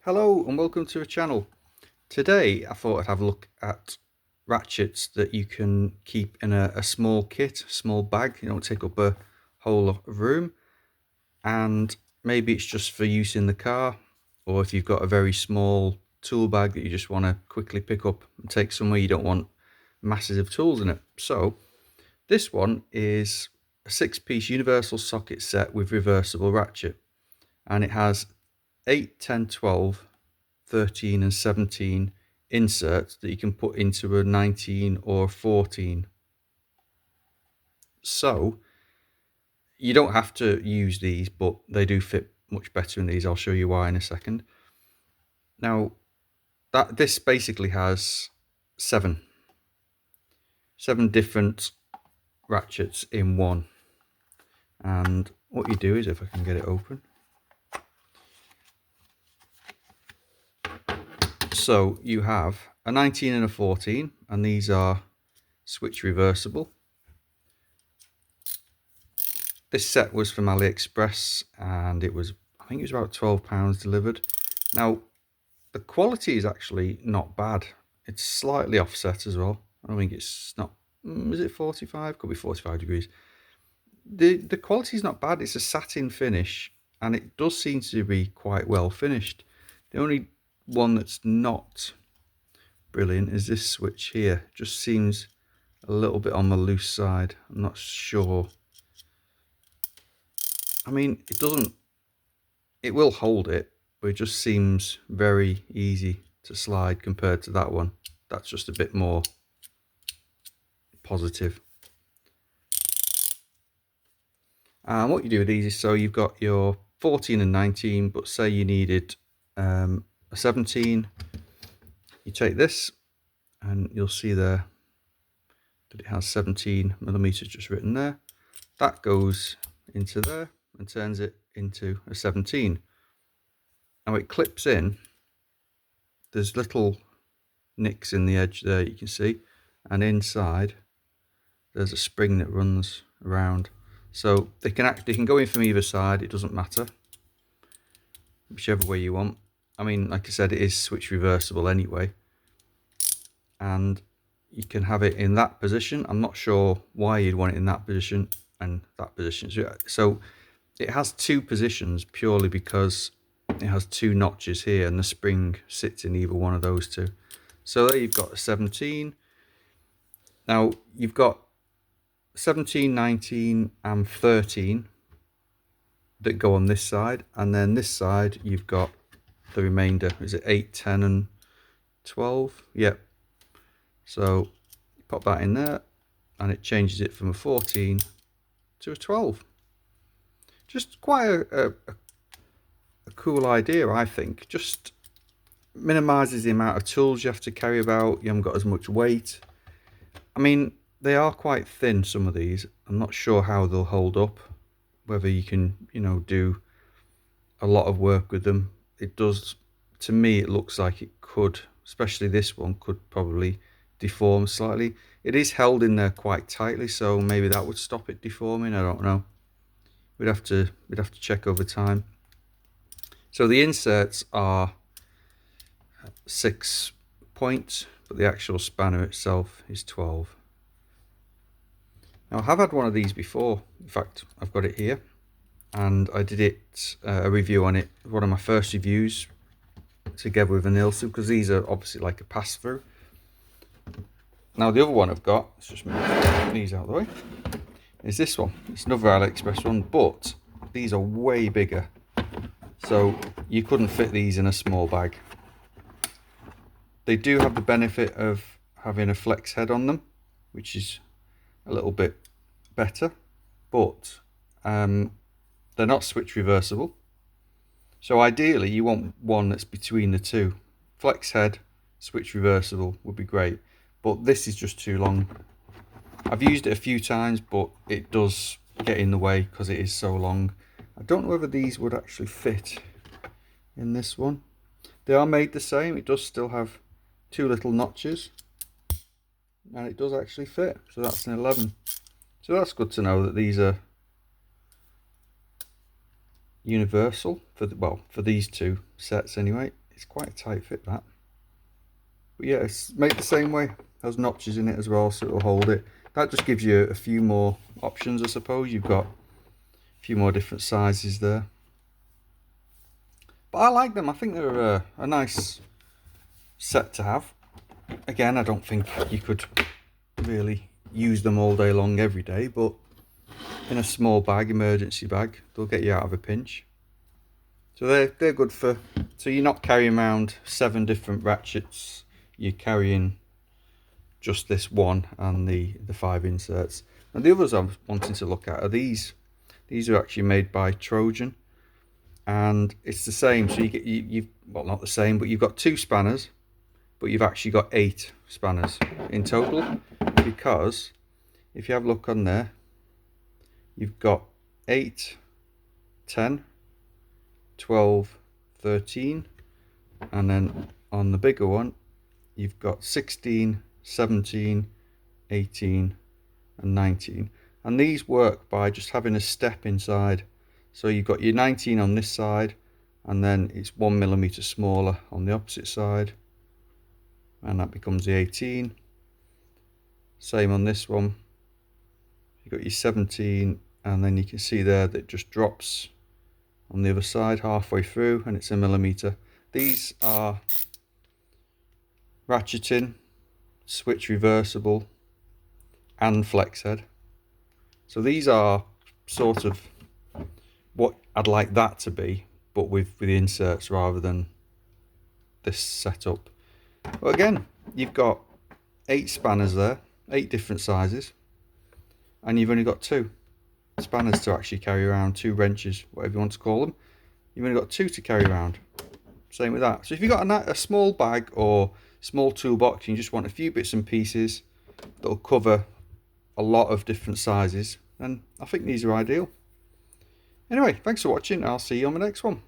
Hello and welcome to the channel. Today I thought I'd have a look at ratchets that you can keep in a small kit, small bag. You don't take up a whole lot of room, and maybe it's just for use in the car, or if you've got a very small tool bag that you just want to quickly pick up and take somewhere, you don't want masses of tools in it. So this one is a 6-piece universal socket set with reversible ratchet, and it has 8, 10, 12, 13 and 17 inserts that you can put into a 19 or 14. So you don't have to use these, but they do fit much better in these. I'll show you why in a second. Now this basically has seven different ratchets in one, and what you do is, if I can get it open, so you have a 19 and a 14, and these are switch reversible. This set was from AliExpress, and it was, I think it was about £12 delivered. Now the quality is actually not bad. It's slightly offset as well. I think it's not, is it 45? Could be 45 degrees. The quality is not bad. It's a satin finish, and it does seem to be quite well finished. The only one that's not brilliant is this switch here. It just seems a little bit on the loose side. I'm not sure. I mean, it will hold it, but it just seems very easy to slide compared to that one. That's just a bit more positive. And what you do with these is, so you've got your 14 and 19, but say you needed a 17, you take this and you'll see there that it has 17mm just written there. That goes into there and turns it into a 17. Now it clips in. There's little nicks in the edge there, you can see, and inside there's a spring that runs around, so they can go in from either side. It doesn't matter, whichever way you want. I mean, like I said, it is switch reversible anyway, and you can have it in that position. I'm not sure why you'd want it in that position and that position. So it has two positions purely because it has two notches here, and the spring sits in either one of those two. So there you've got a 17. Now you've got 17, 19 and 13 that go on this side, and then this side you've got the remainder. Is it 8, 10 and 12? Yep. So you pop that in there and it changes it from a 14 to a 12. Just quite a cool idea, I think. Just minimises the amount of tools you have to carry about. You haven't got as much weight. I mean, they are quite thin, some of these. I'm not sure how they'll hold up, whether you can, do a lot of work with them. It does, to me, it looks like it could, especially this one, could probably deform slightly. It is held in there quite tightly, so maybe that would stop it deforming. I don't know. We'd have to check over time. So the inserts are 6 points, but the actual spanner itself is 12. Now I have had one of these before. In fact, I've got it here, and I did a review on it, one of my first reviews, together with a Nielsen, because these are obviously like a pass-through. Now the other one I've got, let's just move these out of the way, is this one. It's another AliExpress one, but these are way bigger, so you couldn't fit these in a small bag. They do have the benefit of having a flex head on them, which is a little bit better, but they're not switch reversible. So ideally you want one that's between the two. Flex head, switch reversible would be great, but this is just too long. I've used it a few times, but it does get in the way because it is so long. I don't know whether these would actually fit in this one. They are made the same. It does still have two little notches, and it does actually fit. So that's an 11. So that's good to know that these are universal for these two sets anyway. It's quite a tight fit, that. But yeah, it's made the same way. Has notches in it as well, so it'll hold it. That just gives you a few more options, I suppose. You've got a few more different sizes there. But I like them. I think they're a nice set to have. Again, I don't think you could really use them all day long every day, but in a small bag, emergency bag, they'll get you out of a pinch. So they're good for, so you're not carrying around 7 different ratchets, you're carrying just this one and the 5 inserts. And the others I'm wanting to look at are these. These are actually made by Trojan, and it's the same. So you've well, not the same, but you've got 2 spanners, but you've actually got 8 spanners in total, because if you have a look on there, you've got 8, 10, 12, 13, and then on the bigger one you've got 16, 17, 18 and 19, and these work by just having a step inside. So you've got your 19 on this side, and then it's 1mm smaller on the opposite side, and that becomes the 18. Same on this one, you've got your 17, and then you can see there that it just drops on the other side halfway through, and it's 1mm. These are Ratcheting, switch reversible and flex head. So these are sort of what I'd like that to be, but with the inserts rather than this setup. But again, you've got 8 spanners there, 8 different sizes, and you've only got 2 spanners to actually carry around, 2 wrenches, whatever you want to call them. You've only got 2 to carry around. Same with that. So if you've got a small bag or small toolbox and you just want a few bits and pieces that'll cover a lot of different sizes, then I think these are ideal. Anyway, thanks for watching. I'll see you on the next one.